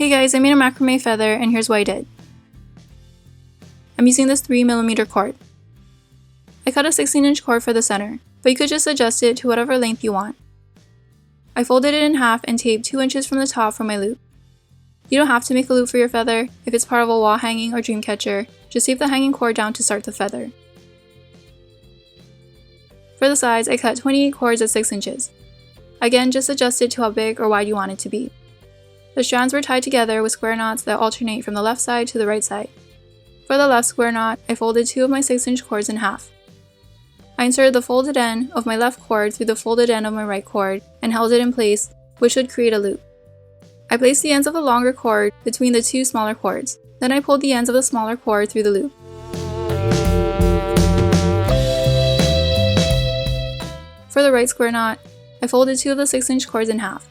Hey guys, I made a macrame feather and here's what I did. I'm using this 3mm cord. I cut a 16-inch cord for the center, but you could just adjust it to whatever length you want. I folded it in half and taped 2 inches from the top for my loop. You don't have to make a loop for your feather. If it's part of a wall hanging or dream catcher, just tape the hanging cord down to start the feather. For the sides, I cut 28 cords at 6 inches. Again, just adjust it to how big or wide you want it to be. The strands were tied together with square knots that alternate from the left side to the right side. For the left square knot, I folded 2 of my 6-inch cords in half. I inserted the folded end of my left cord through the folded end of my right cord and held it in place, which should create a loop. I placed the ends of the longer cord between the 2 smaller cords. Then I pulled the ends of the smaller cord through the loop. For the right square knot, I folded 2 of the 6-inch cords in half.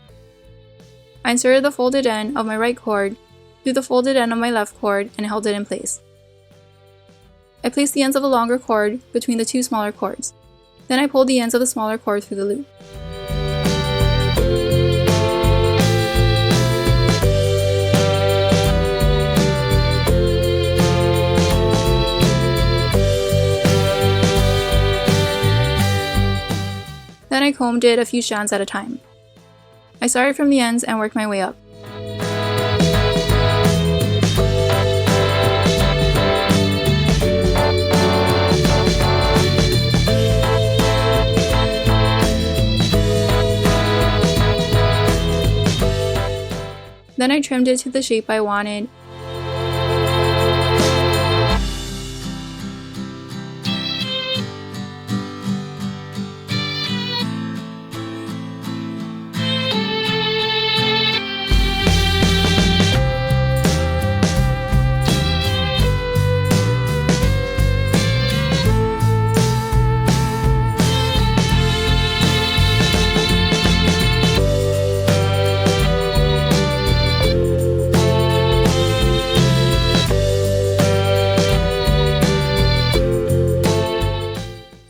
I inserted the folded end of my right cord through the folded end of my left cord and held it in place. I placed the ends of the longer cord between the 2 smaller cords. Then I pulled the ends of the smaller cord through the loop. Then I combed it a few strands at a time. I started from the ends and worked my way up. Then I trimmed it to the shape I wanted.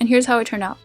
And here's how it turned out.